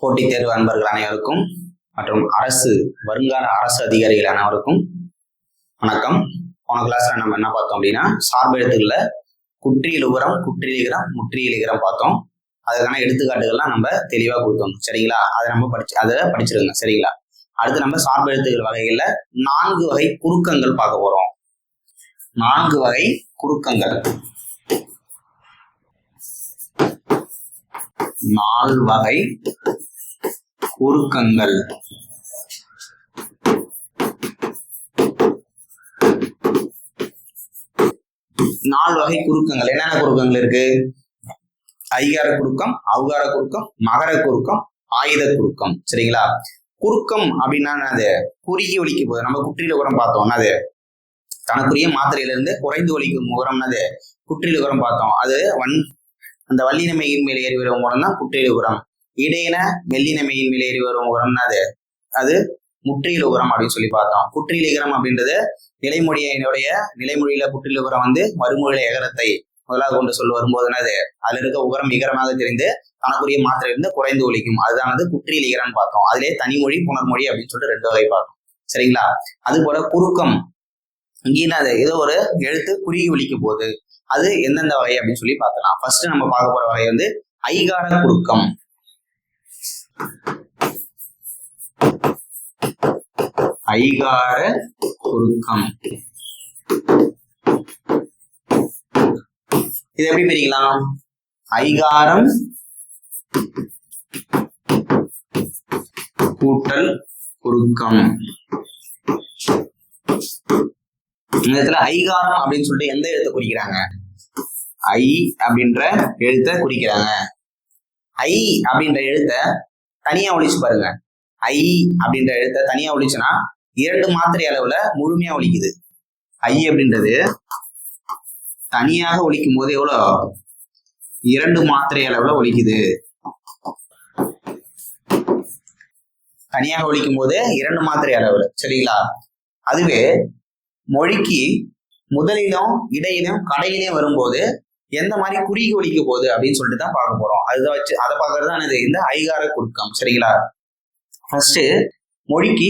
போட்டித் தேர்வு அன்பர்கள் அனைவருக்கும் மற்றும் வருங்கால அரசு அதிகாரிகள் அனைவருக்கும் வணக்கம். போன கிளாஸ்ல நம்ம என்ன பார்த்தோம் அப்படின்னா, சார்பெழுத்துக்கள குற்றியலுகரம், குற்றியலிகரம், முற்றியலிகரம் பார்த்தோம். அதுக்கான எடுத்துக்காட்டுகள்லாம் நம்ம தெளிவா கொடுத்தோம். சரிங்களா? அதை படிச்சிருங்க. சரிங்களா? அடுத்து நம்ம சார்பெழுத்துக்கள் வகைகள்ல 4 வகை குறுக்கங்கள் பார்க்க போறோம். 4 வகை குறுக்கங்கள். 4 வகை குறுக்கங்கள். என்னென்ன குறுக்கங்கள் இருக்கு? ஐகார குறுக்கம், ஔகார குறுக்கம், மகர குறுக்கம், ஆயுத குறுக்கம். சரிங்களா? குறுக்கம் அப்படின்னா அது குறுகி ஒலிக்கும் போது, நம்ம குற்றியலுகரம் பார்த்தோம். அது தனக்குரிய மாத்திரையிலிருந்து குறைந்து ஒலிக்கும் உகரம்னது குற்றியலுகரம் பார்த்தோம். அது அந்த வல்லின மெய்யின் மேல் ஏறி வரும் உரம் தான் குற்றியலுகரம். இடையின மெல்லின மெய்யின் மேல் ஏறி வரும் உரம்னா அது முற்றியலுகரம் அப்படின்னு சொல்லி பார்த்தோம். குற்றியலிகரம் அப்படின்றது நிலைமொழியில குற்றியலுகரம் மறுமொழியில எகரத்தை முதலாக கொண்டு சொல்ல வரும்போதுனா அதுல இருக்க உகரம் இகரமாக தெரிந்து தனக்குரிய மாத்திரையிலிருந்து குறைந்து ஒலிக்கும். அதுதான் குற்றியலிகரம் பார்த்தோம். அதுலேயே தனிமொழி, புனர்மொழி அப்படின்னு சொல்லிட்டு 2 வகை பார்த்தோம். சரிங்களா? அது போல குறுக்கம், இங்கே ஏதோ ஒரு எழுத்து குறுகி ஒலிக்கும் போது அது எந்தெந்த வகை அப்படின்னு சொல்லி பார்க்கலாம். ஃபர்ஸ்ட் நம்ம பார்க்க போற வகை ஐகார குறுக்கம். ஐகார குறுக்கம் இது எப்படி பிரிக்கலாம்? ஐகாரம் கூட்டல் குறுக்கம். இந்த இடத்துல ஐகாரம் அப்படின்னு சொல்லிட்டு எந்த எழுத்தை குறிக்கிறாங்க? ஐ அப்படின்ற எழுத்தை குறிக்கிறாங்க. ஐ அப்படின்ற எழுத்தை தனியா ஒழிச்சு பாருங்க. ஐ அப்படின்ற எழுத்தை தனியா ஒழிச்சுன்னா 2 மாத்திரை அளவுல முழுமையா ஒலிக்குது. ஐ அப்படின்றது தனியாக ஒலிக்கும் போது எவ்வளோ? 2 மாத்திரை அளவுல ஒலிக்குது. தனியாக ஒலிக்கும் போது 2 மாத்திரை அளவுல. சரிங்களா? அதுவே மொழிக்கு முதலிலும் இடையிலும் கடையிலையும் வரும்போது எந்த மாதிரி குறுகி ஒலிக்க போகுது அப்படின்னு சொல்லிட்டு தான் பார்க்க போறோம். அதை பார்க்கறது தான் இந்த ஐகார குறுக்கம். சரிங்களா? ஃபர்ஸ்ட் மொழிக்கு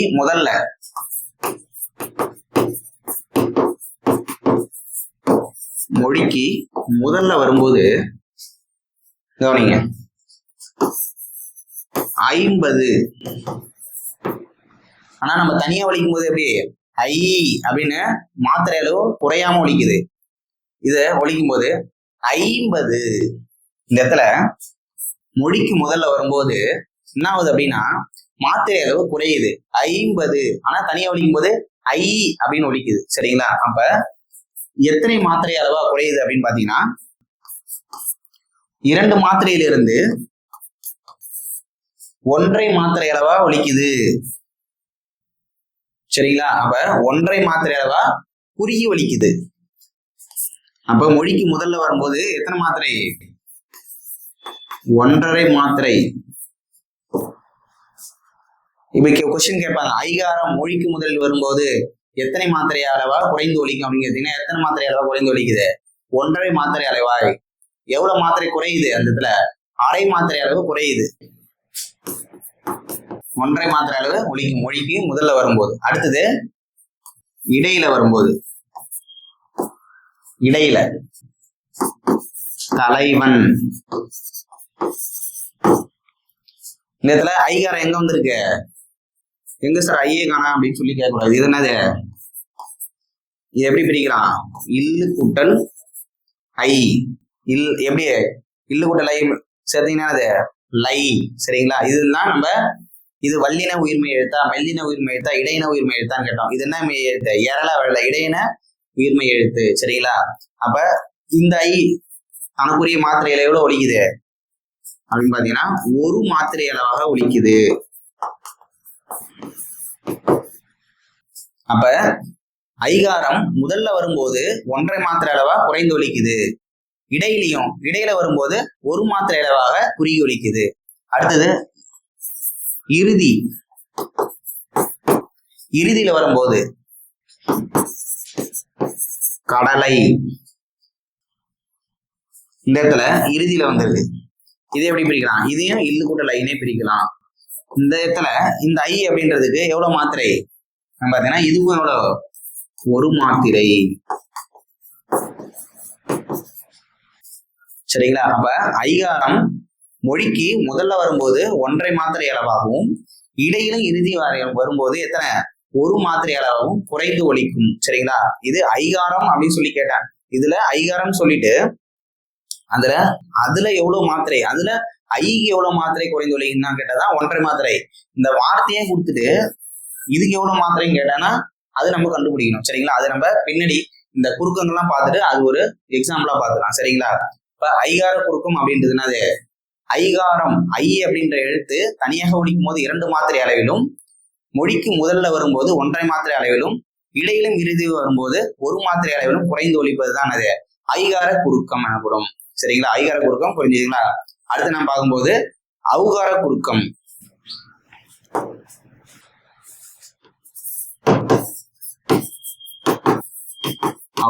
முதல்ல வரும்போது கவனிங்க, 50. ஆனா நம்ம தனியா ஒலிக்கும் போது எப்படி ஐ அப்படின்னு மாத்திரை அளவு குறையாம ஒலிக்குது. இத ஒலிக்கும் போது 50. இந்த இடத்துல மொழிக்கு முதல்ல வரும்போது என்ன ஆகுது அப்படின்னா மாத்திரை அளவு குறையுது, 50. ஆனா தனியா ஒலிக்கும் போது ஐ அப்படின்னு ஒலிக்குது. சரிங்களா? அப்ப எத்தனை மாத்திரை அளவா குறையுது அப்படின்னு பாத்தீங்கன்னா 2 மாத்திரையிலிருந்து 1.5 மாத்திரை அளவா ஒலிக்குது. சரிங்களா? அப்ப 1.5 மாத்திரை அளவா குறுகி ஒலிக்குது. அப்ப மொழிக்கு முதல்ல வரும்போது எத்தனை மாத்திரை? 1.5 மாத்திரை. இப்ப கொஸ்டின் கேட்பாங்க, ஐகாரம் மொழிக்கு முதலில் வரும்போது எத்தனை மாத்திரை அளவா குறைந்து ஒலிக்கும் அப்படின்னு கேட்டீங்கன்னா எத்தனை மாத்திரை அளவா குறைந்து ஒலிக்குது? 1.5 மாத்திரை அளவா. எவ்வளவு மாத்திரை குறையுது? அந்த இடத்துல 1/2 மாத்திரை அளவு குறையுது. 1.5 மாத்திரை அளவு ஒலிக்கும் மொழிக்கு முதல்ல வரும்போது. அடுத்தது இடையில வரும்போது, இடையில தலைவன். இந்த இடத்துல ஐகாரம் எங்க வந்திருக்கு? எங்க சார் ஐயே காணா அப்படின்னு சொல்லி கேட்கக்கூடாது. இது என்னது? இது எப்படி பிரிக்கலாம்? இல்லு கூட்டல் ஐ. எப்படி இல்லு கூட்டல் ஐ சேர்த்தீங்கன்னா அது லை. சரிங்களா? இதுதான் இது வல்லின உயிர்மை எழுத்தா, மெல்லின உயிர்மை எழுத்தா, இடையின உயிர்மை எழுத்தான்னு கேட்டோம். இது என்ன எழுத்து? ஏரலா வரல, இடையின உயிர்மை எழுத்து. சரிங்களா? அப்ப இந்த ஐ தனக்குரிய மாத்திரையில எவ்வளவு ஒலிக்குது அப்படின்னு பாத்தீங்கன்னா 1 மாத்திரை அளவாக ஒலிக்குது. அப்ப ஐகாரம் முதல்ல வரும்போது 1.5 மாத்திரை அளவா குறைந்து ஒலிக்குது. இடையில வரும்போது 1 மாத்திரை அளவாக குறுகி ஒலிக்குது. அடுத்தது இறுதியில வரும்போது கடலை. இந்த இடத்துல இறுதியில வந்துருது. இதை எப்படி பிரிக்கலாம்? இதையும் இல்லு கூட்டல் ஐனே பிரிக்கலாம். இந்த இடத்துல இந்த ஐ அப்படின்றதுக்கு எவ்வளவு மாத்திரை பாத்தீங்கன்னா இதுக்கும் எவ்வளவு ஒரு மாத்திரை. சரிங்களா? அப்ப ஐகாரம் மொழிக்கு முதல்ல வரும்போது 1.5 மாத்திரை அளவாகவும் இடையிலும் இறுதி வரும்போது எத்தனை ஒரு மாத்திரை அளவாகவும் குறைந்து ஒலிக்கும். சரிங்களா? இது ஐகாரம் அப்படின்னு சொல்லி கேட்டேன். இதுல ஐகாரம் சொல்லிட்டு அதுல எவ்வளவு மாத்திரை, அதுல ஐக்கு எவ்வளவு மாத்திரை குறைந்து ஒலிக்குன்னு கேட்டாதான் 1.5 மாத்திரை. இந்த வார்த்தையே கொடுத்துட்டு இதுக்கு எவ்வளவு மாத்திரைன்னு கேட்டானா அது நம்ம கண்டுபிடிக்கணும். சரிங்களா? அது நம்ம பின்னாடி இந்த குறுக்கங்கள்லாம் பார்த்துட்டு அது ஒரு எக்ஸாம்பிளா பார்த்துக்கலாம். சரிங்களா? இப்ப ஐகார குறுக்கம் அப்படின்றதுன்னா அது ஐகாரம் ஐ அப்படின்ற எழுத்து தனியாக ஒலிக்கும் போது 2 மாத்திரை அளவிலும் மொழிக்கு முதல்ல வரும்போது 1.5 மாத்திரை அளவிலும் இடையிலும் இறுதி வரும்போது 1 மாத்திரை அளவிலும் குறைந்து ஒலிப்பதுதான் அது ஐகார குறுக்கம் எனப்படும். சரிங்களா? ஐகார குறுக்கம் புரிஞ்சுங்களா? அடுத்து நாம் பார்க்கும்போது ஔகார குறுக்கம்.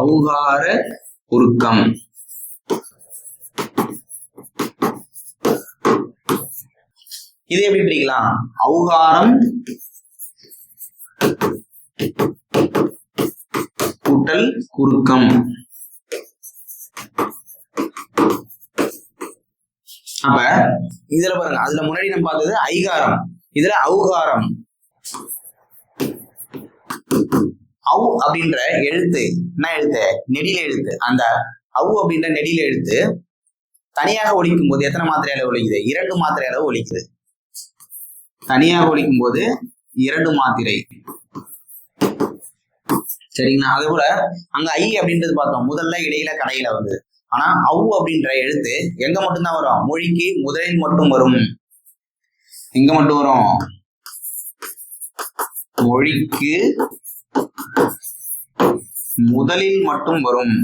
ஔகார குறுக்கம் இது எப்படி பிரிக்கலாம்? ஔகாரம் கூட்டல் குறுக்கம். அப்ப இதுல பாருங்க, அதுல முன்னாடி நம்ம பார்த்தது ஐகாரம், இதுல ஔகாரம். ஔ அப்படின்ற எழுத்து என்ன எழுத்து? நெடில எழுத்து. அந்த ஔ அப்படின்ற நெடில எழுத்து தனியாக ஒலிக்கும் போது எத்தனை மாத்திரை அளவு ஒலிக்குது? 2 மாத்திரை அளவு ஒலிக்குது. தனியாக ஒலிக்கும் போது 2 மாத்திரை. சரிங்களா? அதே போல அங்க ஐ அப்படின்றது பார்த்தோம் முதல்ல இடையில கடையில வந்து. ஆனா ஔ அப்படின்ற எழுத்து எங்க மட்டும்தான் வரும்? மொழிக்கு முதலில் மட்டும் வரும். எங்க மட்டும் வரும்? மொழிக்கு முதலில் மட்டும் வரும்.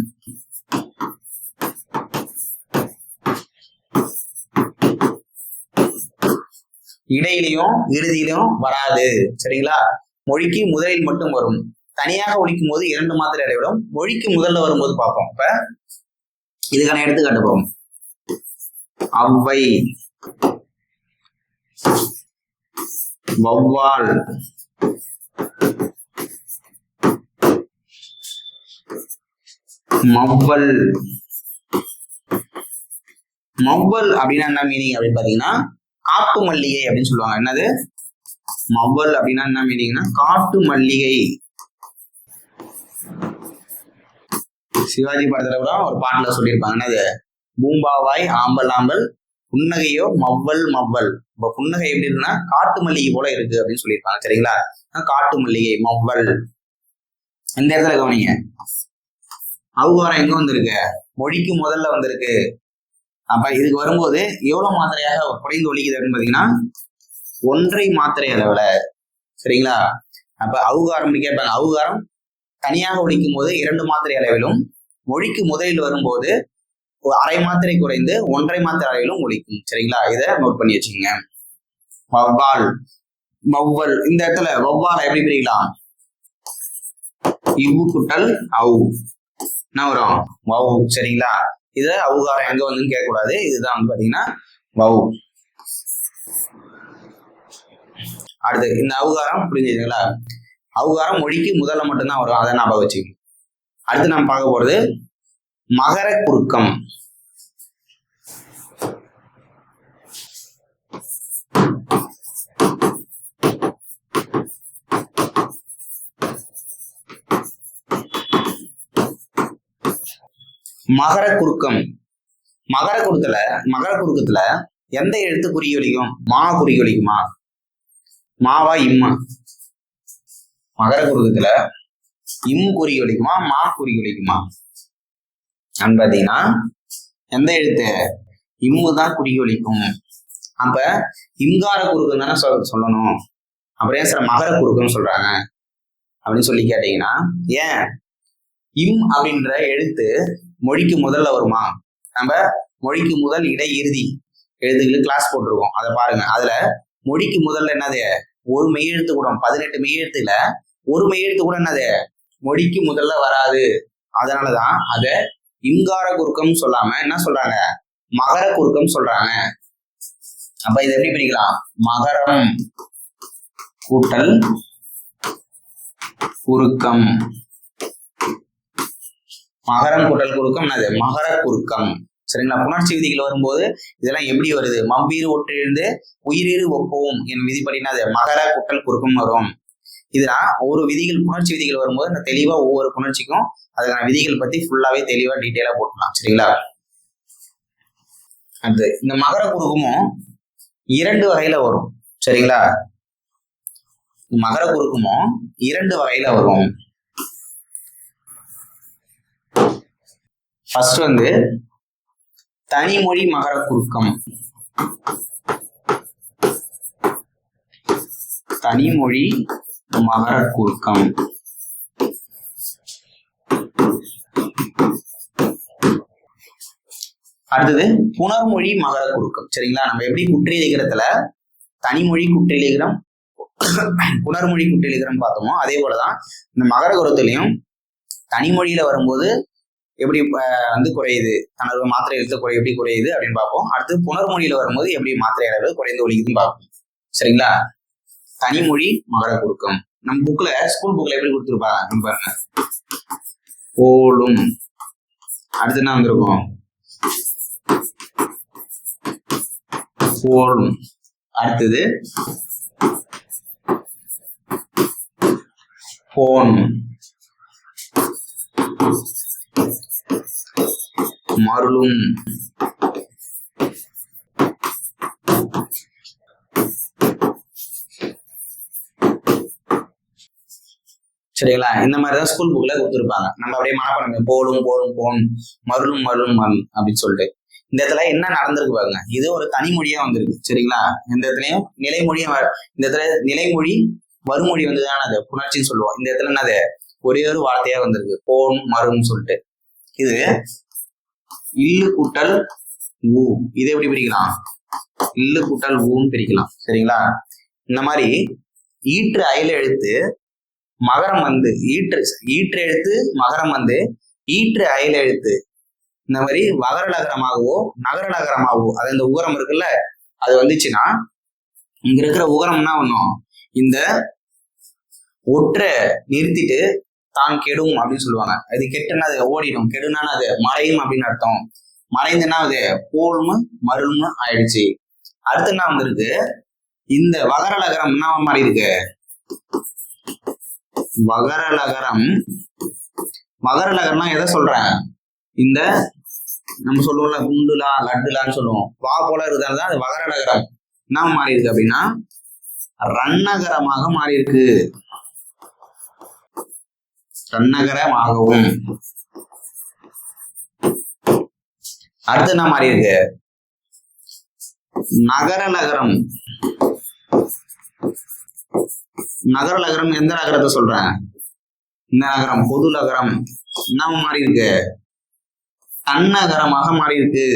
இடையிலையும் இறுதியிலும் வராது. சரிங்களா? மொழிக்கு முதலில் மட்டும் வரும். தனியாக ஒலிக்கும் போது 2 மாத்திரை அளவிலும் மொழிக்கு முதல்ல வரும்போது பார்ப்போம். இப்ப இதுக்கான எடுத்துக்காட்டு போகும். அவ்வை, வௌவால், மவ்வல். மவ்வல் அப்படின்னா என்ன மீனிங் அப்படின்னு பாத்தீங்கன்னா காட்டு மல்லிகை அப்படின்னு சொல்லுவாங்க. என்னது மவ்வல் அப்படின்னா என்ன மீனிங்னா காட்டு மல்லிகை. சிவாஜி படத்துல கூட ஒரு பாட்டுல சொல்லியிருப்பாங்க. என்னது பூம்பாவாய் ஆம்பல் ஆம்பல் புன்னகையோ மவ்வல் மவ்வல். இப்ப புன்னகை எப்படி இருக்குன்னா காட்டு மல்லிகை போல இருக்கு அப்படின்னு சொல்லியிருப்பாங்க. சரிங்களா? காட்டு மல்லிகை மவ்வல். இந்த இடத்துல கவனிங்க, ஔகாரம் எங்க வந்திருக்கு? மொழிக்கு முதல்ல வந்திருக்கு. அப்ப இதுக்கு வரும்போது எவ்வளவு மாத்திரையாக குறைந்து ஒலிக்குது அப்படின்னு பாத்தீங்கன்னா 1.5 மாத்திரை அளவுல. சரிங்களா? அப்ப ஔகாரம் கேட்பாங்க. ஔகாரம் தனியாக ஒலிக்கும் போது 2 மாத்திரை அளவிலும் மொழிக்கு முதலில் வரும்போது 1/2 மாத்திரை குறைந்து 1.5 மாத்திரை அளவிலும் ஒலிக்கும். சரிங்களா? இதை நோட் பண்ணி வச்சுக்கோங்க. வௌவால், மவ்வல். இந்த இடத்துல வௌவாலை எப்படி பிரிக்கலாம்? இவ்வு குட்டல் ஔ என்ன வரும்? வௌ. சரிங்களா? இது ஔகாரம் எங்க வந்துன்னு கேட்க கூடாது. இதுதான் வந்து பாத்தீங்கன்னா வௌ. அடுத்து இந்த ஔகாரம் புரிஞ்சுங்களா? ஔகாரம் மொழிக்கு முதல்ல மட்டும்தான் வரும். அதை ஞாபகம் வச்சுக்கணும். அடுத்து நாம் பார்க்க போறது மகர குறுக்கம். மகர குறுக்கம். மகர குறுக்கத்துல எந்த எழுத்து குறி ஒலிக்கும்? மா குறி ஒலிக்குமா? மாவா இம்மா? மகர குறுக்கத்துல இம் குறி ஒலிக்குமா மா குறி ஒலிக்குமா பாத்தீங்கன்னா எந்த எழுத்து? இம்மு தான் குறி ஒலிக்கும். அப்ப இம்கார குறுக்கம் தானே சொல்லணும். அப்புறம் ஏன் சார் மகர குறுக்கம் சொல்றாங்க அப்படின்னு சொல்லி கேட்டீங்கன்னா, ஏன் இம் அப்படின்ற எழுத்து மொழிக்கு முதல்ல வருமா? நம்ம மொழிக்கு முதல் இடை இறுதி எழுத்துக்களுக்கு கிளாஸ் போட்டிருக்கோம். அதை பாருங்க. அதுல மொழிக்கு முதல்ல என்னது? ஒரு மெய்யெழுத்து கூட 18 மெய்யெழுத்துல ஒரு மெய்யெழுத்து கூட என்னது மொழிக்கு முதல்ல வராது. அதனாலதான் அத இம்கார குறுக்கம் சொல்லாம என்ன சொல்றாங்க? மகர குறுக்கம் சொல்றாங்க. அப்ப இதை எப்படி பிரிக்கலாம்? மகரம் கூட்டல் குறுக்கம். மகரம் கூட்டல் குறுக்கம் என்னது? மகர குறுக்கம். சரிங்களா? புணர்ச்சி விதிகள் வரும்போது இதெல்லாம் எப்படி வருது? மவ்வீறு ஒற்றிலிருந்து உயிரீறு ஒப்பவும் என் விதிப்படினா அது மகர கூட்டல் குறுக்கம் வரும். இதெல்லாம் ஒரு விதிகள் புணர்ச்சி விதிகள் வரும்போது இந்த தெளிவா ஒவ்வொரு புணர்ச்சிக்கும் அதுக்கான விதிகள் பத்தி ஃபுல்லாவே தெளிவா டீட்டெயிலா போட்டுக்கலாம். சரிங்களா? அது இந்த மகர குறுக்கமும் 2 வகையில வரும். சரிங்களா? மகர குறுக்கமும் 2 வகையில வரும். ஃபர்ஸ்ட் வந்து தனிமொழி மகர குறுக்கம். தனிமொழி மகர குறுக்கம். அடுத்தது புணர்மொழி மகர குறுக்கம். சரிங்களா? நம்ம எப்படி குற்றியலிகரத்துல தனிமொழி குற்றியலிகரம் புணர்மொழி குற்றியலிகரம் பார்த்தோமோ அதே போலதான் இந்த மகர குறுக்கத்திலையும் தனிமொழியில வரும்போது எப்படி வந்து குறையுது, தனது மாத்திரை எழுத்து எப்படி குறையுது அப்படின்னு பார்ப்போம். அடுத்து புணர்மொழியில வரும்போது எப்படி மாத்திரை அளவு குறைந்து ஒழிக்குதுன்னு பார்ப்போம். சரிங்களா? தனிமொழி மகர குறுக்கம் நம்ம புக்ல ஸ்கூல் புக்ல எப்படி கொடுத்துருப்பாங்க பாருங்க. போலும். அடுத்து என்ன வந்திருக்கும்? போலும். அடுத்தது போன். மருளும். சரிங்களா? இந்த மாதிரிதான் ஸ்கூல் புக்ல கொடுத்துருப்பாங்க. நம்ம அப்படியே மனப்பாடம் போலும் போலும் போன் மருளும் மருளும் மருள் அப்படின்னு சொல்லிட்டு இந்த இடத்துல என்ன நடந்திருக்கு பாருங்க. இது ஒரு தனிமொழியா வந்திருக்கு. சரிங்களா? இந்த இடத்துலயும் நிலைமொழியும் இந்த இடத்துல நிலைமொழி வறுமொழி வந்துதான் அது புணர்ச்சின்னு சொல்லுவோம். இந்த இடத்துல என்னது ஒரே ஒரு வார்த்தையா வந்திருக்கு, போன் மருன்னு சொல்லிட்டு. இது இல்லு கூட்டல் ஊ. இதை எப்படி பிரிக்கலாம்? இல்லு கூட்டல் ஊன்னு பிரிக்கலாம். சரிங்களா? இந்த மாதிரி ஈற்று அயல் எழுத்து மகரம் வந்து ஈற்று எழுத்து மகரம் வந்து ஈற்று அயல் எழுத்து இந்த மாதிரி வகரலகரமாகவோ நகரலகரமாகவோ அது இந்த உகரம் இருக்குல்ல அது வந்துச்சுன்னா இங்க இருக்கிற உகரம் என்ன பண்ணும்? இந்த ஒற்றை நிறுத்திட்டு தான் கெடும் அப்படின்னு சொல்லுவாங்க. அது கெட்டுன்னா அது ஓடிடும், கெடுனா அது மறையும் அப்படின்னு அர்த்தம். மறைந்துன்னா அது போல்மு மருள்னு ஆயிடுச்சு. அடுத்து என்ன வந்திருக்கு? இந்த வகரலகரம் என்ன மாதிரி இருக்கு? வகரலகரம். வகரலகரம்னா எதை சொல்றேன்? இந்த நம்ம சொல்லுவோம்ல குண்டுலா லட்டுலான்னு சொல்லுவோம். வா போல இருக்கிறது அது வகரலகரம். என்ன மாறி இருக்கு அப்படின்னா ரன்னகரமாக மாறி இருக்கு. ரன்னகரமாகவும். அடுத்து என்ன மாறி இருக்கு? நகரலகரம். நகரலகரம் எந்த நகரத்தை சொல்றேன்? இந்த நகரம் பொது நகரம் என்ன மாறி இருக்கு? தன்னகரமாக மாறி இருக்கு.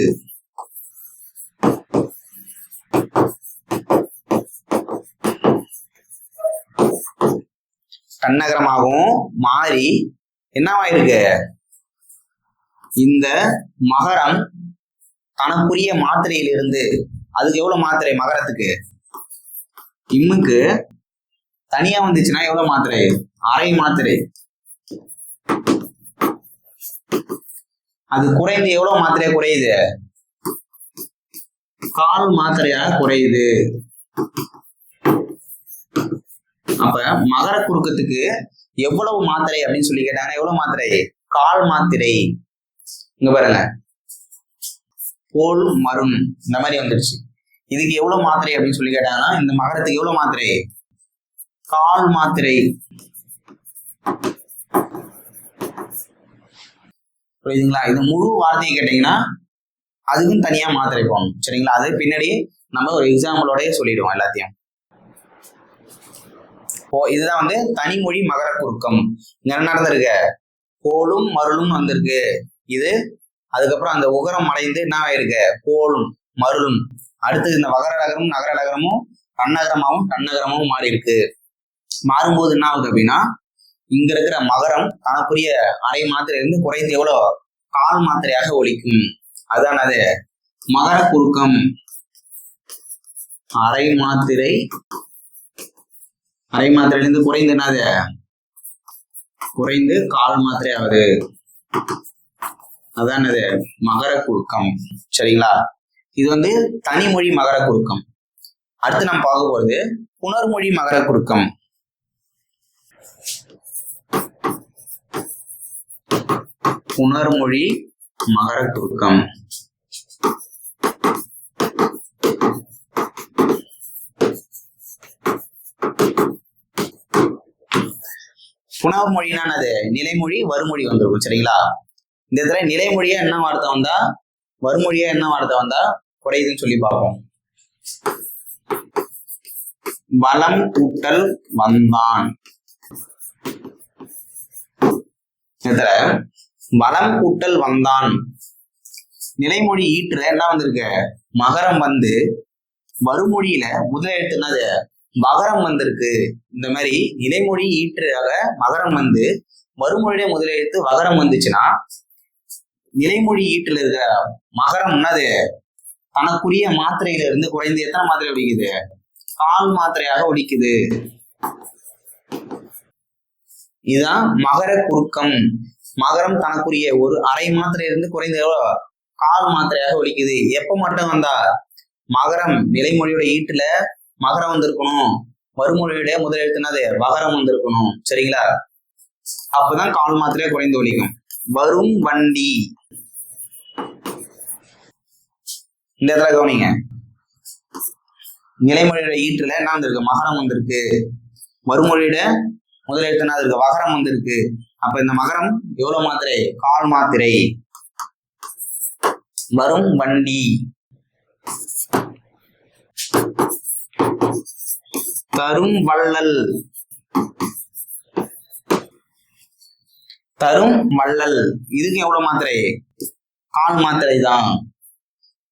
தன்னகரமாகவும் மாறி என்னவாயிருக்கு? இந்த மகரம் தனக்குரிய மாத்திரையிலிருந்து அதுக்கு எவ்வளவு மாத்திரை? மகரத்துக்கு இம்முக்கு தனியா வந்துச்சுன்னா எவ்வளவு மாத்திரை? அரை மாத்திரை. அது குறைந்து எவ்வளவு மாத்திரையா குறையுது? கால் மாத்திரையா குறையுது. அப்ப மகர குறுக்கத்துக்கு எவ்வளவு மாத்திரை அப்படின்னு சொல்லி கேட்டாங்கன்னா எவ்வளவு மாத்திரை? கால் மாத்திரை. இங்க பாருங்க போல் மரும் இந்த மாதிரி வந்துருச்சு. இதுக்கு எவ்வளவு மாத்திரை அப்படின்னு சொல்லி கேட்டாங்கன்னா இந்த மகரத்துக்கு எவ்வளவு மாத்திரை? கால் மாத்திரை. புரியுதுங்களா? இது முழு வார்த்தையை கேட்டீங்கன்னா அதுக்கும் தனியா மாத்திரை போகணும். சரிங்களா? அது பின்னாடி நம்ம ஒரு எக்ஸாம்பிளோடய சொல்லிடுவோம் எல்லாத்தையும். இதுதான் வந்து தனிமொழி மகர குறுக்கம். இங்க என்ன நடந்திருக்கு? போலும் மருளும் வந்திருக்கு. இது அதுக்கப்புறம் அந்த உகரம் அடைந்து என்ன ஆயிருக்கு? போலும் மருளும். அடுத்து இந்த வகரலகரமும் நகரலகரமும் தன்னகரமாகவும் தன்னகரமும் மாறி இருக்கு. மாறும்போது என்ன ஆகுது அப்படின்னா இங்க இருக்கிற மகரம் தனக்குரிய அரை மாத்திரை இருந்து குறைந்து எவ்வளோ? கால் மாத்திரையாக ஒலிக்கும். அதான் அது மகர குறுக்கம். அரை மாத்திரை, அரை மாத்திரையிலிருந்து குறைந்து என்னது, குறைந்து கால் மாத்திரை ஆகுது. அதான் என்னது, மகர குறுக்கம். சரிங்களா? இது வந்து தனிமொழி மகர குறுக்கம். அடுத்து நம்ம பார்க்க போறது புணர்மொழி மகர குறுக்கம். புணர்மொழி மகர குறுக்கம். புணர்மொழினா என்னது, நிலைமொழி வருமொழி வந்துருக்கும். சரிங்களா? இந்த இடத்துல நிலைமொழியா என்ன வார்த்தை வந்தா, வருமொழியா என்ன வார்த்தை வந்தா குறையுதுன்னு சொல்லி பார்ப்போம். வலம் கூட்டல் வந்தான். இதுல வலம் கூட்டல் வந்தான் நிலைமொழி ஈட்டுல என்ன வந்திருக்கு, மகரம் வந்து வருமொழியில முதல் எழுத்து என்னது, மகரம் வந்திருக்கு. இந்த மாதிரி நிலைமொழி ஈட்டுறாக மகரம் வந்து வருமொழியில முதல் எழுத்து வகரம் வந்துச்சுன்னா நிலைமொழி ஈட்டுல இருக்க மகரம் என்னது, தனக்குரிய மாத்திரையில இருந்து குறைந்து எத்தனை மாத்திரை ஒலிக்குது, கால் மாத்திரையாக ஒலிக்குது. இதுதான் மகர குறுக்கம். மகரம் தனக்குரிய ஒரு அரை மாத்திரையிலிருந்து குறைந்த கால் மாத்திரையாக ஒலிக்குது. எப்ப மட்டும் வந்தா, மகரம் நிலைமொழியோட ஈட்டுல மகரம் வந்திருக்கணும், மறுமொழியோட முதல் எழுத்துனது வகரம் வந்திருக்கணும். சரிங்களா? அப்பதான் கால் மாத்திரையா குறைந்து ஒலிக்கும். வரும் வண்டி. இந்த இடத்துல கவனிங்க, நிலைமொழியோட ஈட்டுல என்ன வந்திருக்கு, மகரம் வந்திருக்கு. மறுமொழியோட முதல் எழுத்துனா இருக்கு வகரம் வந்திருக்கு. அப்ப இந்த மகரம் எவ்வளவு மாத்திரை, கால் மாத்திரை. வரும் வண்டி. தரும் வள்ளல். தரும் வள்ளல் இதுக்கு எவ்வளவு மாத்திரை, கால் மாத்திரை தான்.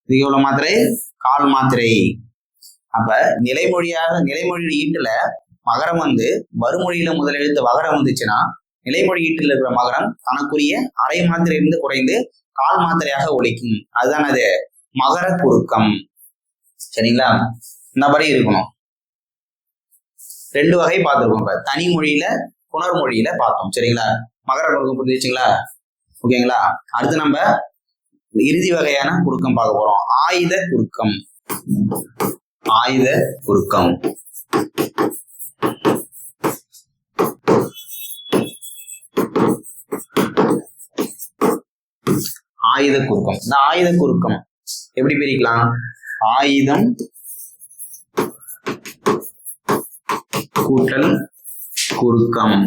இதுக்கு எவ்வளவு மாத்திரை, கால் மாத்திரை. அப்ப நிலைமொழியாக நிலைமொழி ஈட்டுல மகரம் வந்து மறுமொழியில முதல் எழுத்து வகரம் வந்துச்சுன்னா நிலைமொழி ஈட்டில் இருக்கிற மகரம் தனக்குரிய அரை மாத்திரையிலிருந்து குறைந்து கால் மாத்திரையாக ஒலிக்கும். அதுதான் அது மகர குறுக்கம். சரிங்களா? இந்த படி இருக்கணும். ரெண்டு வகை பார்த்துருக்கோம். இப்ப தனி மொழியில புணர்மொழியில பார்த்தோம். சரிங்களா? மகர குறுக்கம் புரிஞ்சுச்சுங்களா? ஓகேங்களா? அடுத்து நம்ம இறுதி வகையான குறுக்கம் பார்க்க போறோம். ஆயுத குறுக்கம். ஆயுத குறுக்கம். ஆயுத குறுக்கம். இந்த ஆயுத குறுக்கம் எப்படி பிரிக்கலாம், ஆயுதம் கூட்டல் குறுக்கம்.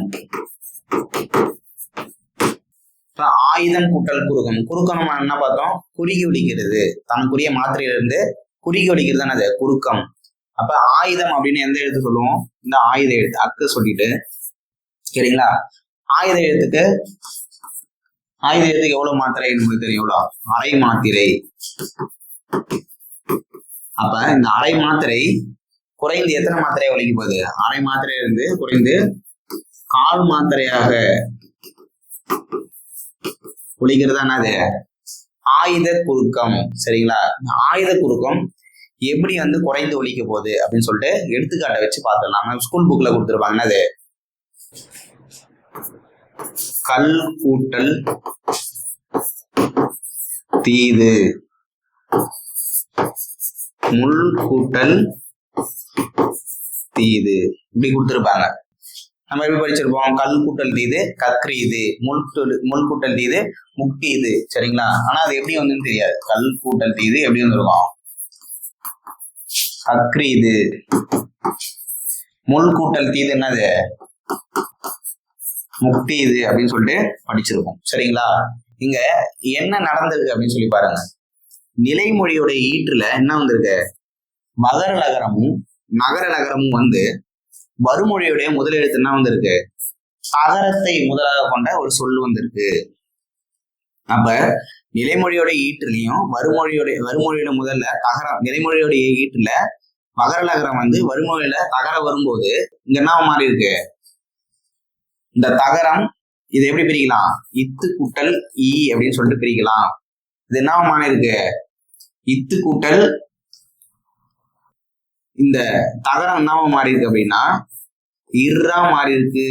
ஆயுதம் கூட்டல் குறுக்கம். குறுக்கம் நம்ம என்ன பார்த்தோம், குறுகி ஒலிக்கிறது. தனக்குரிய மாத்திரையிலிருந்து குறுகி ஒலிக்கிறது அது குறுக்கம். அப்ப ஆயுதம் அப்படின்னு எந்த எழுத்து சொல்லுவோம், இந்த ஆயுத எழுத்து அக்கு சொல்லிட்டு. சரிங்களா? ஆயுத எழுத்துக்கு எவ்வளவு மாத்திரை நமக்கு தெரியும், எவ்வளவு, அரை மாத்திரை. அப்ப இந்த அரை மாத்திரை குறைந்து எத்தனை மாத்திரை ஒலிக்க போகுது, அரை மாத்திரையிலிருந்து குறைந்து கால் மாத்திரையாக ஒலிக்கிறது என்னது, ஆயுத குறுக்கம். சரிங்களா? ஆயுத குறுக்கம் எப்படி வந்து குறைந்து ஒலிக்க போகுது அப்படின்னு சொல்லிட்டு எடுத்துக்காட்டை வச்சு பார்த்துடலாம். ஸ்கூல் புக்ல கொடுத்துருப்பாங்க. என்னது, கல் கூட்டல் தீது, முள் கூட்டல் தீது, இப்படி கொடுத்துருப்பாங்க. நம்ம எப்படி படிச்சிருப்போம், கல் கூட்டல் தீது கக்ரீது, முள் கூட்டல் தீது முக்தீது. சரிங்களா? ஆனா அது எப்படி வந்துன்னு தெரியாது. கல் கூட்டல் தீது எப்படி வந்துருக்கும், கக்ரீது. முள் கூட்டல் தீது என்னது, முக்தீது அப்படின்னு சொல்லிட்டு படிச்சிருக்கோம். சரிங்களா? இங்க என்ன நடந்திருக்கு அப்படின்னு சொல்லி பாருங்க. நிலைமொழியோட ஈற்றுல என்ன வந்திருக்கு, மகர நகரமும் நகர நகரமும் வந்து வருமொழியுடைய முதல் எழுத்து என்ன வந்திருக்கு, தகரத்தை முதலாக கொண்ட ஒரு சொல் வந்திருக்கு. அப்ப நிலைமொழியோட ஈற்றுலையும் வருமொழியோட முதல்ல தகரம், நிலைமொழியோட ஈற்றுல மகர நகரம் வந்து வருமொழியில தகர வரும்போது இங்க என்ன மாறி இருக்கு, இந்த தகரம் இது எப்படி பிரிக்கலாம், இத்து கூட்டல் ஈ அப்படின்னு சொல்லிட்டு பிரிக்கலாம். இது என்ன மாறி இருக்கு, இத்து கூட்டல் இந்த தகரம் என்னவா மாறி இருக்கு அப்படின்னா இர்ரா மாறி இருக்கு.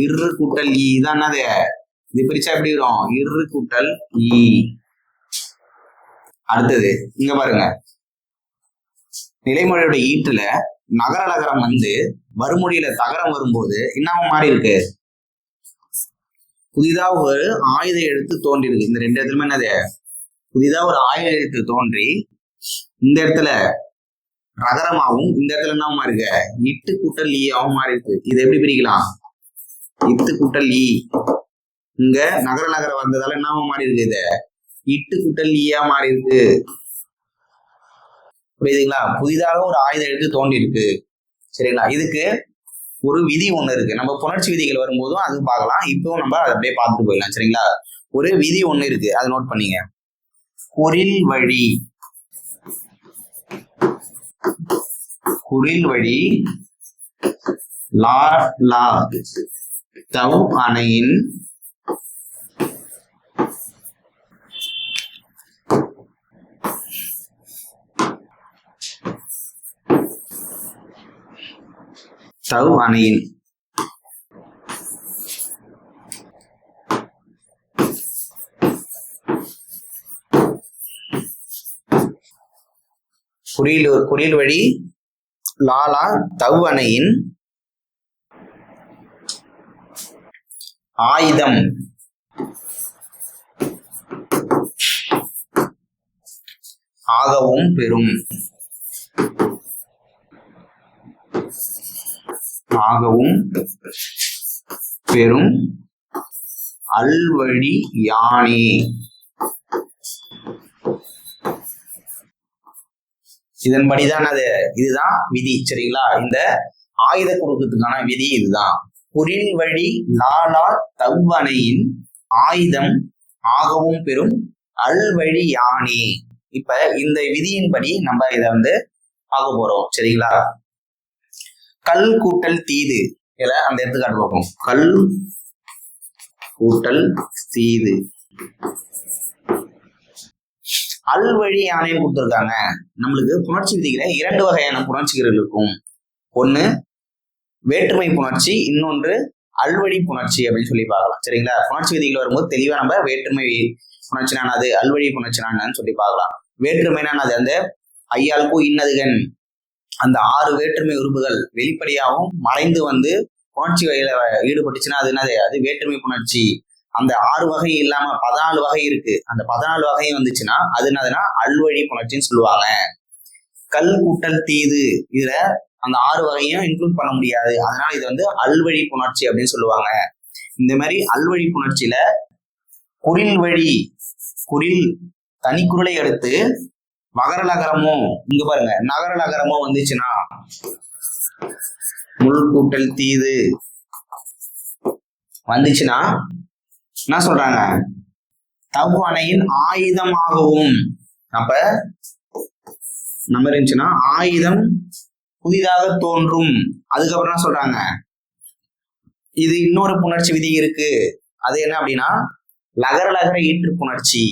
இரு கூட்டல் ஈ தான் என்னது, இது பிரிச்சா எப்படி வரும், இரு கூட்டல் ஈ. அடுத்தது இங்க பாருங்க, நிலைமொழியோட ஈட்டுல நகர நகரம் வந்து வறுமொழியில தகரம் வரும்போது என்னவா மாறி இருக்கு, புதிதா ஒரு ஆயுத எழுத்து தோன்றி இருக்கு. இந்த ரெண்டு இடத்துலயுமே என்னது, புதிதா ஒரு ஆயுத எழுத்து தோன்றி இந்த இடத்துல ரகரமாவும் இந்த இடத்துல என்ன மாறி இருக்கு, இட்டு கூட்டல் ஈயாவும் மாறி இருக்கு. இது எப்படி பிரிக்கலாம், இட்டு கூட்டல் ஈ. இங்க நகர நகரம் வந்ததால என்னவா மாறி இருக்கு, இது இட்டு கூட்டல் ஈயா மாறி இருக்கு. புரியுதுங்களா, புதிதாக ஒரு ஆயுத எழுத்து தோன்றி இருக்கு. சரிங்களா, இதுக்கு ஒரு விதி ஒண்ணு இருக்கு. நம்ம புணர்ச்சி விதிகள் வரும்போதும் அது பார்க்கலாம். இப்பவும் நம்ம அதை அப்படியே பார்த்துட்டு போயிடலாம். சரிங்களா, ஒரு விதி ஒண்ணு இருக்கு, அதை நோட் பண்ணீங்க. குறில் வழி, குறில் வழி லா லா தவ் அணையின் தவ் அணையின் குறில் வழி லாலா தவ் அணையின் ஆயுதம் ஆகவும் பெறும், ஆகவும் பெறும் அல்வழி யானே. இதன்படிதான் அது, இதுதான் விதி. சரிங்களா, இந்த ஆயுத குறுக்கத்துக்கான விதி இதுதான். குறில் வழி லாலா தவ்வணையின் ஆயுதம் ஆகவும் பெறும் அல்வழி யானே. இப்ப இந்த விதியின்படி நம்ம இதை வந்து பார்க்க போறோம். சரிங்களா, கல் கூட்டல் தீது, இதுல அந்த எடுத்துக்காட்டு பார்ப்போம். கல் கூட்டல் தீது, அல்வழி யானைன்னு கொடுத்துருக்காங்க. நம்மளுக்கு புணர்ச்சி விதிகளை இரண்டு வகையான புணர்ச்சிகள் இருக்கும். ஒண்ணு வேற்றுமை புணர்ச்சி, இன்னொன்று அல்வழி புணர்ச்சி அப்படின்னு சொல்லி பார்க்கலாம். சரிங்களா, புணர்ச்சி விதிகள் வரும்போது தெளிவா நம்ம வேற்றுமை புணர்ச்சினானது அல்வழி புணர்ச்சினான்னு சொல்லி பார்க்கலாம். வேற்றுமைனானது அந்த ஐயாளுக்கு இன்னதுகன், அந்த 6 வேற்றுமை உறுப்புகள் வெளிப்படையாகவும் மறைந்து வந்து புணர்ச்சி வகையில ஈடுபட்டுச்சுன்னா அது என்னது, அது வேற்றுமை புணர்ச்சி. அந்த 6 வகை இல்லாம 14 வகை இருக்கு, அந்த 14 வகையும் வந்துச்சுன்னா அது என்னதுன்னா அல்வழி புணர்ச்சின்னு சொல்லுவாங்க. கல் கூட்டல் தீது, இதுல அந்த 6 வகையும் இன்க்ளூட் பண்ண முடியாது, அதனால இது வந்து அல்வழி புணர்ச்சி அப்படின்னு சொல்லுவாங்க. இந்த மாதிரி அல்வழி புணர்ச்சியில குறில் வழி, குறில் தனிக்குறளை அடுத்து மகர நகரமோ, இங்க பாருங்க நகர நகரமோ வந்துச்சுன்னா முள் கூட்டல் தீது வந்துச்சுன்னா என்ன சொல்றாங்க, தவ் அணையின் ஆயுதமாகவும். அப்ப நம்ம இருந்துச்சுன்னா ஆயுதம் புதிதாக தோன்றும். அதுக்கப்புறம் என்ன சொல்றாங்க, இது இன்னொரு புணர்ச்சி விதி இருக்கு, அது என்ன அப்படின்னா லகர லகர ஈற்று புணர்ச்சி.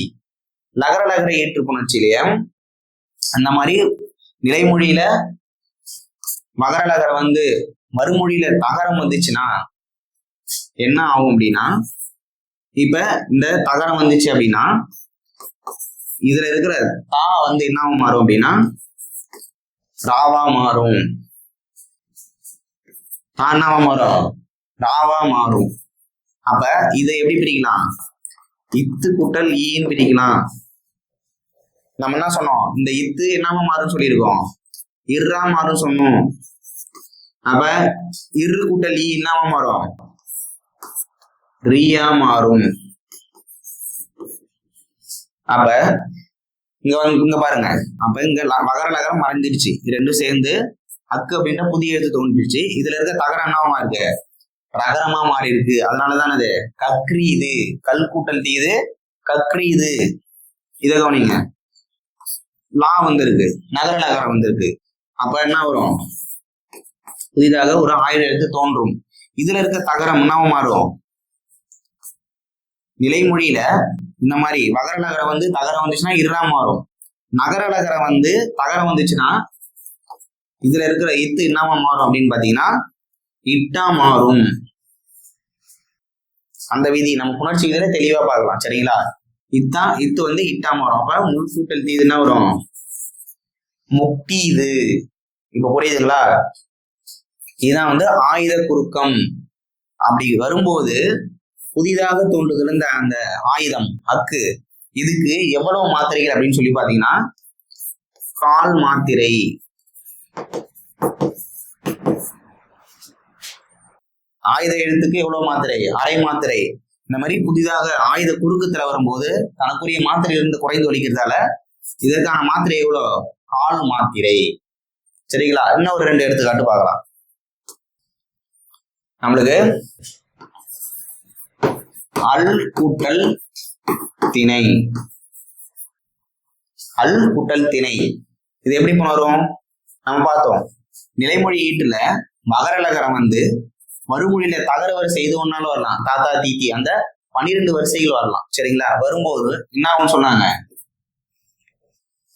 லகர லகர ஈற்று புணர்ச்சியிலேயே அந்த மாதிரி நிலைமொழியில மகர லகரம் வந்து மறுமொழியில தகரம் வந்துச்சுன்னா என்ன ஆகும் அப்படின்னா, இப்ப இந்த தகரம் வந்துச்சு அப்படின்னா இதுல இருக்கிற தா வந்து என்ன மாறும் அப்படின்னா ராவா மாறும். தா என்னவா மாறும், ராவா மாறும். அப்ப இதை எப்படி பிரிக்கலாம், இத்து கூட்டல் ஈன்னு பிரிக்கலாம். நம்ம என்ன சொன்னோம், இந்த இத்து என்னவா மாறும் சொல்லியிருக்கோம், இர்ரா மாறும் சொன்னோம். அப்ப இரு கூட்டல் ஈ என்னவா மாறும், ரியா மாறும். அப்ப இங்க பாருங்க, அப்ப இங்க மகர நகரம் மறைஞ்சிடுச்சு, இது ரெண்டும் சேர்ந்து அக்கு அப்படின்ற புதிய எழுத்து தோன்றிடுச்சு. இதுல இருக்க தகரம் என்னவா இருக்கு, ரகரமா மாறி இருக்கு. அதனாலதான் அது கக்ரீது, கல் கூட்டல் தீது கக்ரீது. இதை கவனிங்க, லா வந்திருக்கு, நகர நகரம் வந்திருக்கு. அப்ப என்ன வரும், புதிதாக ஒரு ஆயுத எழுத்து தோன்றும். இதுல இருக்க தகரம் என்னவா மாறும், நிலைமொழியில இந்த மாதிரி வகர நகரம் வந்து தகரம் வந்துச்சுன்னா இருறா மாறும். நகர நகரம் வந்து தகரம் வந்துச்சுன்னா இதுல இருக்கிற இத்து என்னவா மாறும் அப்படின்னு பாத்தீங்கன்னா இட்டா மாறும். அந்த விதி நம்ம புணர்ச்சி விதியில தெளிவா பார்க்கலாம். சரிங்களா? இத்து வந்து இட்டா மாறும். அப்ப முள் கூட்டல் தீது என்ன வரும்? முக்தீது. இப்ப புரியுதுங்களா? இதுதான் வந்து ஆயுத குறுக்கம். அப்படி வரும்போது புதிதாக தோன்றுகிற அந்த ஆயுதம் அக்கு இதுக்கு எவ்வளவு மாத்திரைகள் அப்படின்னு சொல்லி பாத்தீங்கன்னா 1/4 மாத்திரை. ஆயுத எழுத்துக்கு எவ்வளவு மாத்திரை? அரை மாத்திரை. இந்த மாதிரி புதிதாக ஆயுத குறுக்கத்துல வரும்போது தனக்குரிய மாத்திரையிலிருந்து குறைந்து ஒழிக்கிறதால இதற்கான மாத்திரை எவ்வளவு? 1/4 மாத்திரை. சரிங்களா? இன்னும் ஒரு 2 எடுத்துக்காட்டு பார்க்கலாம். நம்மளுக்கு அல் கூட்டல் திணை. அல் கூட்டல் திணை இது எப்படி வரும்? நம்ம பார்த்தோம். நிலைமொழி ஈட்டுல மகரலகரம் வந்து மறுமொழியில தகர வரிசை இது ஒன்னாலும் வரலாம். தாத்தா தீத்தி அந்த 12 வரிசைகள் வரலாம். சரிங்களா? வரும்போது என்ன ஆகும் சொன்னாங்க?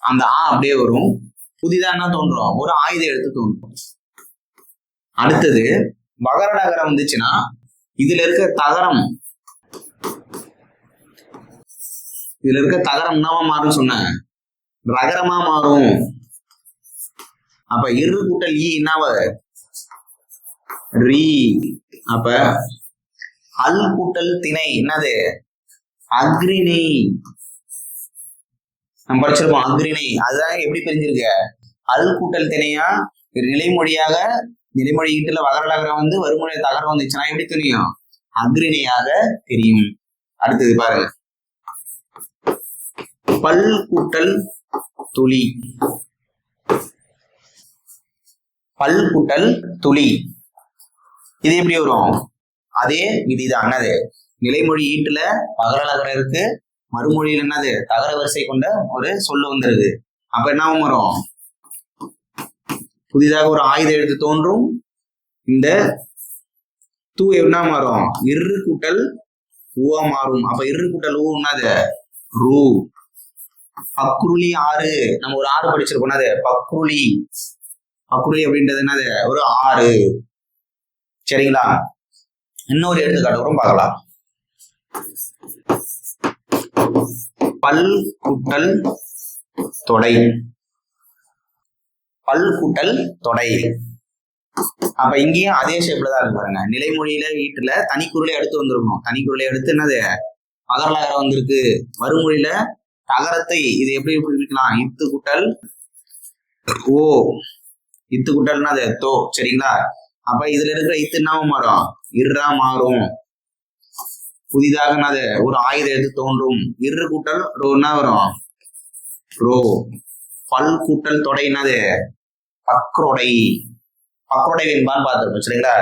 அந்த அப்படியே வரும். புதிதா என்ன தோன்றும்? ஒரு ஆயுத எழுத்து தோன்றும். அடுத்தது மகர நகரம் வந்துச்சுன்னா இதுல இருக்க தகரம் என்னவா மாறும் சொன்ன? ரகரமா மாறும். அப்ப இரு கூட்டல் ஈ என்னவ? ரீ. அப்ப அல் கூட்டல் திணை என்னது? அக்ரிணை. நம்ம படிச்சிருப்போம் அக்ரிணை. அதுதான் எப்படி பிரிஞ்சிருக்க? அல் கூட்டல் திணையா நிலைமொழியாக நிலைமொழி ஈட்டுல வகரலகரம் வந்து வறுமொழி தகரம் வந்துச்சுன்னா எப்படி தெரியும்? அக்ரிணையாக தெரியும். அடுத்தது பாருங்க. பல் கூட்டல் துளி. பல் கூட்டல் துளி இது எப்படி வரும்? அதே விதிதான். என்னது? நிலைமொழி ஈட்டுல பகரலகரம் இருக்கு, மறுமொழியில் என்னது? தகர வரிசை கொண்ட ஒரு சொல்லு வந்துருது. அப்ப என்ன வரும்? புதிதாக ஒரு ஆயுத எழுத்து தோன்றும். இந்த தூ என்ன மாறும்? இரு கூட்டல் ஊவா மாறும். அப்ப இரு கூட்டல் ஊ என்னது? ரூ. பக்ருளி 6. நம்ம ஒரு 6 படிச்சிருக்கோம். என்னது? பக்ருளி. பக்ருளி அப்படின்றது என்னது? ஒரு 6. சரிங்களா? இன்னொரு எடுத்துக்காட்டு வரும் பார்க்கலாம். பல் கூட்டல் தொடை. பல் கூட்டல் தொடை. அப்ப இங்கேயும் அதே ஷேப்ல தான் இருக்கு பாருங்க. நிலைமொழியில ஈட்டுல தனிக்குறளை அடுத்து வந்திருக்கணும். தனிக்குறளை அடுத்து என்னது? மகரலகரம் வந்திருக்கு. மறுமொழியில தகரத்தை இது எப்படி பிரிக்கலாம்? இத்து கூட்டல் ஓ. இத்து கூட்டல் என்னது? தோ. சரிங்களா? அப்ப இதுல இருக்கிற இத்து என்ன மாறும்? இர்ரா மாறும். புதிதாக என்னது? ஒரு ஆயுத எழுத்து தோன்றும். இரு கூட்டல் ரோ என்ன வரும்? ரோ. பல் கூட்டல் தொடை என்னது? பக்ரோடை. பக்ரோடை வெண்பான்னு பார்த்துருப்போம். சரிங்களா?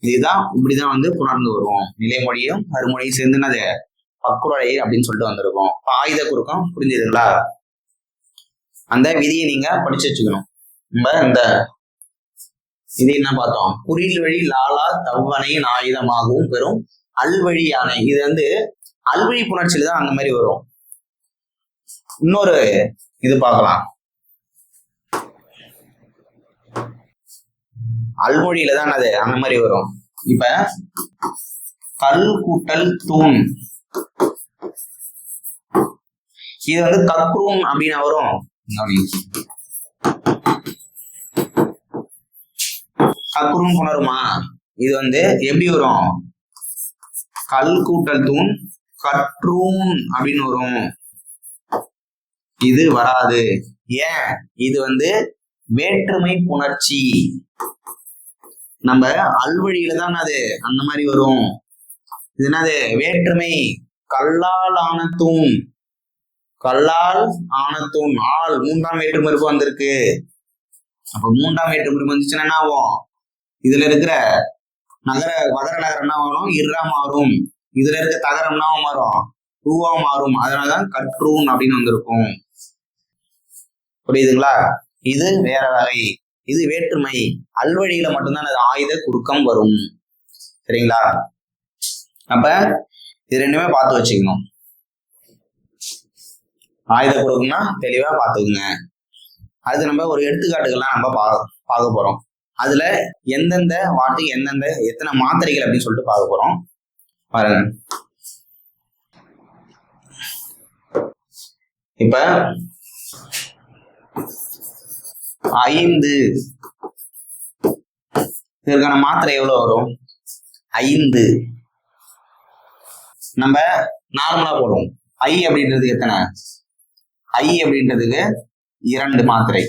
இதுதான் இப்படிதான் வந்து புணர்ந்து வருவோம். நிலைமொழியும் மறுமொழியும் சேர்ந்து என்னது? பக்ரோடை அப்படின்னு சொல்லிட்டு வந்திருக்கோம். ஆயுத குறுக்கம் புரிஞ்சுதுங்களா? அந்த விதியை நீங்க படிச்சு வச்சுக்கணும். இந்த இது என்ன பார்த்தோம்? குறில் வழி லாலா தவ்வணையின் ஆயுதமாகவும் பெறும் அல்வழி யானை. இது வந்து அல்வழி புணர்ச்சியில தான் அந்த மாதிரி வரும். இன்னொரு இது பார்க்கலாம். அல்மொழியில தான் அது அந்த மாதிரி வரும். இப்ப கல் கூட்டல் தூண் இது வந்து கக்ரூன் அப்படின்னு வரும். கக்ரூன் புணருமா? இது வந்து எப்படி வரும்? கல் கூட்டல் தூண் கற்றூன் அப்படின்னு வரும். இது வராது. ஏன்? இது வந்து வேற்றுமை புணர்ச்சி. நம்ம அல்வழியில தான் அது அந்த மாதிரி வரும். இது என்னது? வேற்றுமை. கல்லால் ஆன தூண். கல்லால் ஆன தூண். ஆள் 3ஆம் வேற்றுமறுப்பு வந்திருக்கு. அப்ப 3ஆம் வேற்றுமறுப்பு வந்துச்சுன்னா என்ன ஆகும்? இதுல இருக்கிற வகர நகரம் என்ன ஆகும்? இர்ரா மாறும். இதுல இருக்க தகரம் என்ன மாறும்? ரூவா மாறும். அதனாலதான் கற்றூன் அப்படின்னு வந்திருக்கும். புரியுதுங்களா? இது வேற வகை. இது வேற்றுமை. அல்வழியில மட்டும்தான் அது ஆயுத குறுக்கம் வரும். சரிங்களா? அப்ப இது ரெண்டுமே பார்த்து வச்சுக்கணும். ஆயுத குறுக்கம்னா தெளிவா பார்த்துக்குங்க. அது நம்ம ஒரு எடுத்துக்காட்டுகள்லாம் நம்ம பார்க்கலாம். பார்க்க போறோம். அதுல எந்தெந்த வார்த்தைக்கு எந்தெந்த எத்தனை மாத்திரைகள் அப்படின்னு சொல்லிட்டு பார்க்க போறோம். பாருங்க, இப்ப 5 இதற்கான மாத்திரை எவ்வளவு வரும்? 5 நம்ம நார்மலா போடுவோம். ஐ அப்படின்றது எத்தனை? ஐ அப்படின்றதுக்கு 2 மாத்திரை.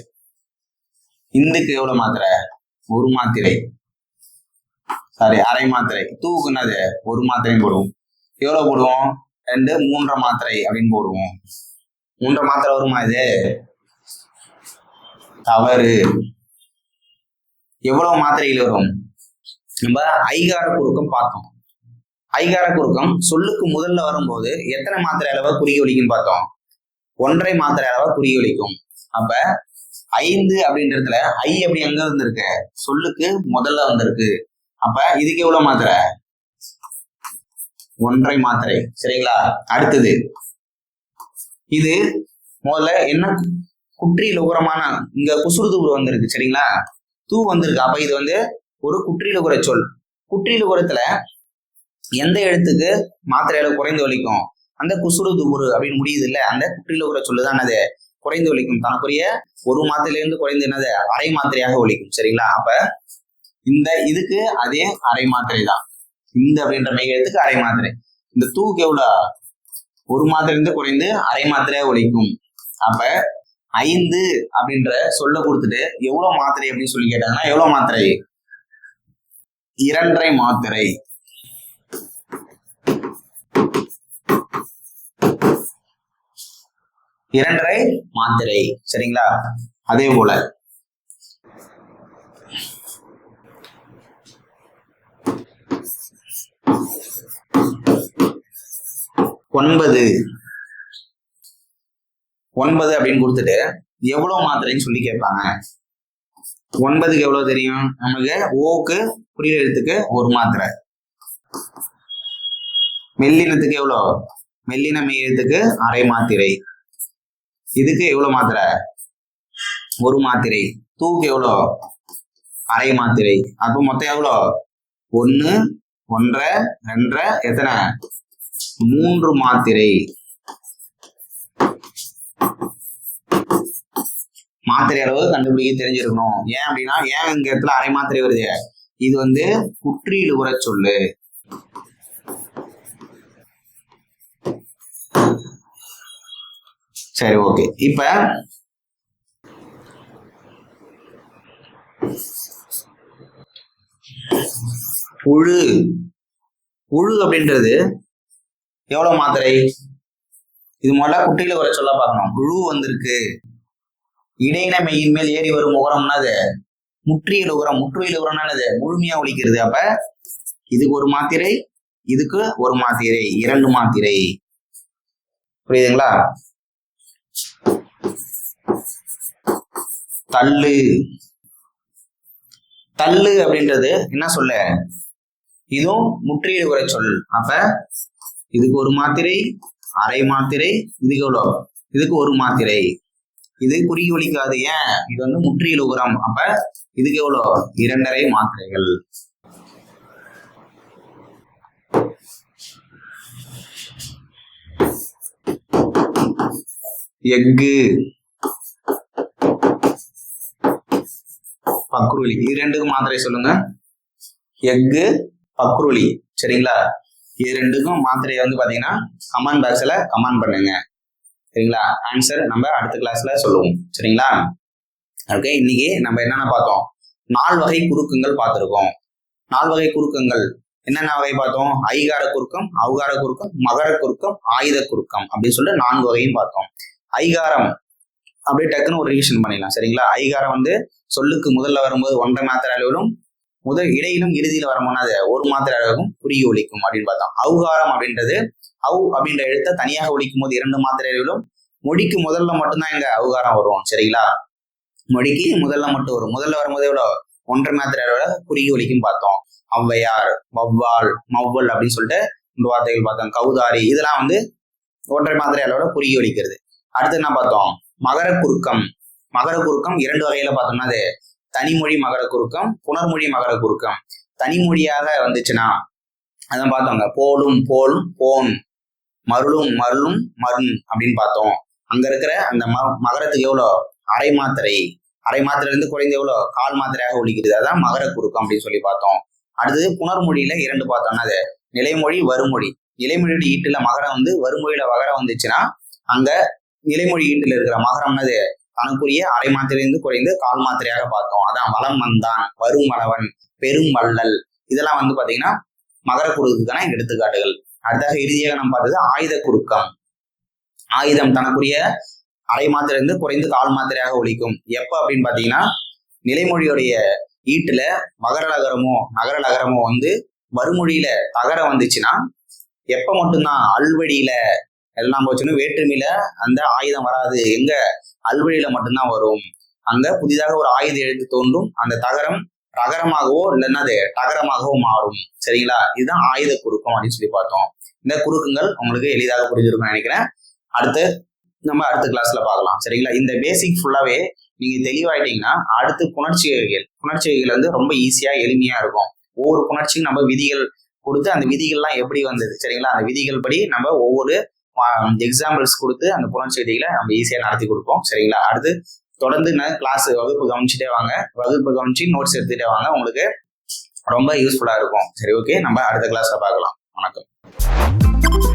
இந்துக்கு எவ்வளவு மாத்திரை? 1 மாத்திரை. சாரி, அரை மாத்திரை. தூக்கு என்னது? 1 மாத்திரையும் போடுவோம். எவ்வளவு போடுவோம்? 2 3 மாத்திரை அப்படின்னு போடுவோம். 3 மாத்திரை வருமா? இது தவறு. எவ்வளவு மாத்திரைகள் வரும்? நம்ம ஐகார குறுக்கம் பார்த்தோம். ஐகார குறுக்கம் சொல்லுக்கு முதல்ல வரும்போது எத்தனை மாத்திரை அளவா குறுகி ஒலிக்குன்னு பார்த்தோம். 1.5 மாத்திரை அளவா குறுகி ஒலிக்கும். அப்ப 5 அப்படின்றதுல ஐ அப்படி எங்க வந்திருக்கு? சொல்லுக்கு முதல்ல வந்திருக்கு. அப்ப இதுக்கு எவ்வளவு மாத்திரை? 1.5 மாத்திரை. சரிங்களா? அடுத்தது இது முதல்ல என்ன? குற்றியல் உகரமான இங்க குசுறு தூ வந்திருக்கு. சரிங்களா? தூ வந்திருக்கு. அப்ப இது ஒரு குற்றியல் உகர சொல். குற்றியல் உகரத்துல எந்த எழுத்துக்கு மாத்திரை அளவு குறைந்து ஒலிக்கும்? அந்த குசுறு தூரு அப்படின்னு முடியுது இல்ல, அந்த குற்றியல் உகர சொல்லுதான் என்னது? குறைந்து ஒலிக்கும். தனக்குரிய 1 மாத்திரையிலிருந்து குறைந்து என்னது? அரை மாத்திரையாக ஒலிக்கும். சரிங்களா? அப்ப இந்த இதுக்கு அதே அரை மாத்திரை தான். இந்த அப்படின்ற மெய் எழுத்துக்கு அரை மாத்திரை. இந்த தூக்கு எவ்வளவு? 1 மாத்திரையிலிருந்து குறைந்து அரை மாத்திரையாக ஒலிக்கும். அப்ப 5 அப்படின்ற சொல்ல கொடுத்துட்டு எவ்வளவு மாத்திரை அப்படின்னு சொல்லி கேட்டாங்கன்னா எவ்வளவு மாத்திரை? 2.5 மாத்திரை. இரண்டரை மாத்திரை. சரிங்களா? அதே போல 9 அப்படின்னு கொடுத்துட்டு எவ்வளவு மாத்திரைன்னு சொல்லி கேட்பாங்க. 9க்கு எவ்வளவு தெரியும் நமக்கு? ஓக்கு குறியீடு எழுத்துக்கு 1 மாத்திரை. மெல்லினத்துக்கு எவ்வளவு? மெல்லின மெய் எழுத்துக்கு அரை மாத்திரை. இதுக்கு எவ்வளவு மாத்திரை? 1 மாத்திரை. தூக்கு எவ்வளவு? அரை மாத்திரை. அப்ப மொத்தம் எவ்வளவு? 1 1.5 2.5 எத்தனை? 3 மாத்திரை. மாத்திரை அளவு கண்டுபிடிக்க தெரிஞ்சிருக்கணும். ஏன் அப்படின்னா ஏன் இந்த இடத்துல அரை மாத்திரை வருது? இது குற்றியல் உகர சொல்லு. சரி, ஓகே. இப்ப உழு. உழு அப்படின்றது எவ்வளவு மாத்திரை? இது முதல்ல குற்றியல் உகர சொல்ல பார்க்கணும். உழு வந்திருக்கு. இடையின மெய்யின் மேல் ஏறி வரும் உகரம்னா அது முற்றியல் உகரம். முற்றுயல் உகரம்னா அது முழுமையா ஒலிக்கிறது. அப்ப இதுக்கு 1 மாத்திரை, இதுக்கு 1 மாத்திரை, 2 மாத்திரை. புரியுதுங்களா? தள்ளு. தள்ளு அப்படின்றது என்ன சொல்ல? இதுவும் முற்றியல் உகர சொல். அப்ப இதுக்கு 1 மாத்திரை, அரை மாத்திரை. இதுக்கு எவ்வளோ? இதுக்கு 1 மாத்திரை. இது குறுகி ஒலிக்காது. ஏன்? இது முற்றியல் உகரம். அப்ப இதுக்கு எவ்வளோ? 2.5 மாத்திரைகள். எஃகு, பக்ருளி. இது 2க்கும் மாத்திரை சொல்லுங்க. எஃகு, பக்ருளி. சரிங்களா? இது 2க்கும் மாத்திரை பாத்தீங்கன்னா கமெண்ட் பாக்ஸ்ல கமெண்ட் பண்ணுங்க. சரிங்களா? ஆன்சர் நம்ம அடுத்த கிளாஸ்ல சொல்லுவோம். சரிங்களா? ஓகே. இன்னைக்கு நம்ம என்னென்ன பார்த்தோம்? 4 வகை குறுக்கங்கள் பார்த்திருக்கோம். 4 வகை குறுக்கங்கள் என்னென்ன வகை பார்த்தோம்? ஐகார குறுக்கம், ஔகார குறுக்கம், மகர குறுக்கம், ஆயுத குறுக்கம் அப்படின்னு சொல்லிட்டு 4 வகையும் பார்த்தோம். ஐகாரம் அப்படியே டக்குன்னு ஒரு ரிவிஷன் பண்ணிடலாம். சரிங்களா? ஐகாரம் சொல்லுக்கு முதல்ல வரும்போது 1.5 மாத்திரை அளவிலும், இடையிலும் இறுதியில வரும்போது அது 1 மாத்திரை அளவுக்கும் குறுகி ஒலிக்கும் அப்படின்னு பார்த்தோம். ஔகாரம் அப்படின்றது ஔ அப்படின்ற எழுத்தை தனியாக ஒலிக்கும் போது 2 மாத்திரை அளவிலும், மொழிக்கு முதல்ல மட்டும்தான் எங்க ஔகாரம் வரும். சரிங்களா? மொழிக்கு முதல்ல மட்டும் வரும். முதல்ல வரும்போது எவ்வளோ? 1.5 மாத்திரை அளவுல குறுகி ஒலிக்கும் பார்த்தோம். ஔவையார், வௌவால், மௌவல் அப்படின்னு சொல்லிட்டு இந்த வார்த்தைகள் பார்த்தோம். கௌதாரி, இதெல்லாம் 1.5 மாத்திரை அளவுல குறுகி ஒலிக்கிறது. அடுத்து என்ன பார்த்தோம்? மகர குறுக்கம். மகர குறுக்கம் 2 வகையில பார்த்தோம்னா அது தனிமொழி மகர குறுக்கம், புணர்மொழி மகர குறுக்கம். தனிமொழியாக வந்துச்சுன்னா அதான் பார்த்தோங்க, போலும் போல் போன், மருளும் மருளும் மருண் அப்படின்னு பார்த்தோம். அங்க இருக்கிற அந்த மகரத்துக்கு எவ்வளோ, அரை மாத்திரை, அரை மாத்திரை இருந்து குறைந்து எவ்வளோ, கால் மாத்திரையாக ஒலிக்கிறது, அதான் மகர குறுக்கம் அப்படின்னு சொல்லி பார்த்தோம். அடுத்தது புணர்மொழியில 2 பார்த்தோம்னா அது நிலைமொழி வருமொழி. நிலைமொழியோட ஈட்டுல மகரம் வந்து வருமொழியில வகரம் வந்துச்சுன்னா அங்க நிலைமொழி ஈட்டுல இருக்கிற மகரம்னது தனக்குரிய அரை மாத்திரையிலிருந்து குறைந்து கால் மாத்திரையாக பார்த்தோம். அதான் வளம் வந்தான், வரும் வளவன், பெரும் வள்ளல், இதெல்லாம் வந்து பாத்தீங்கன்னா மகர குறுக்குக்கான எடுத்துக்காட்டுகள். அடுத்தாக இறுதியாக நம்ம பார்த்தது ஆயுத குறுக்கம். ஆயுதம் தனக்குரிய அரை மாத்திரையிலிருந்து குறைந்து கால் மாத்திரையாக ஒலிக்கும். எப்ப அப்படின்னு பாத்தீங்கன்னா நிலைமொழியுடைய ஈட்டுல மகர நகரமோ நகர நகரமோ வந்து வருமொழியில தகர வந்துச்சுன்னா எப்ப மட்டும்தான் அல்வழியில எல்லாம் போச்சுன்னு வேற்றுமையில அந்த ஆயுதம் வராது. எங்க அல்வழியில மட்டும்தான் வரும். அங்க புதிதாக ஒரு ஆயுத எழுத்து தோன்றும், அந்த தகரம் ரகரமாகவோ இல்லைன்னா அது டகரமாகவோ மாறும். சரிங்களா, இதுதான் ஆயுத குறுக்கம் அப்படின்னு சொல்லி பார்த்தோம். இந்த குறுக்கங்கள் உங்களுக்கு எளிதாக புரிஞ்சிருக்கும்னு நினைக்கிறேன். நம்ம அடுத்த கிளாஸ்ல பார்க்கலாம். சரிங்களா, இந்த பேசிக் ஃபுல்லாவே நீங்க தெளிவாயிட்டீங்கன்னா அடுத்து புணர்ச்சி வகைகள் வந்து ரொம்ப ஈஸியா எளிமையா இருக்கும். ஒவ்வொரு புணர்ச்சிக்கும் நம்ம விதிகள் கொடுத்து அந்த விதிகள்லாம் எப்படி வந்தது, சரிங்களா, அந்த விதிகள் படி நம்ம ஒவ்வொரு எக்ஸாம்பிள்ஸ் கொடுத்து அந்த புணர்ச்சி விதிகளை நம்ம ஈஸியா நடத்தி கொடுப்போம். சரிங்களா, அடுத்து தொடர்ந்து கிளாஸ் வகுப்பு கவனிச்சுட்டே வாங்க. வகுப்பு கவனிச்சு நோட்ஸ் எடுத்துட்டே வாங்க, உங்களுக்கு ரொம்ப யூஸ்ஃபுல்லா இருக்கும். சரி, ஓகே, நம்ம அடுத்த கிளாஸ்ல பார்க்கலாம். வணக்கம்.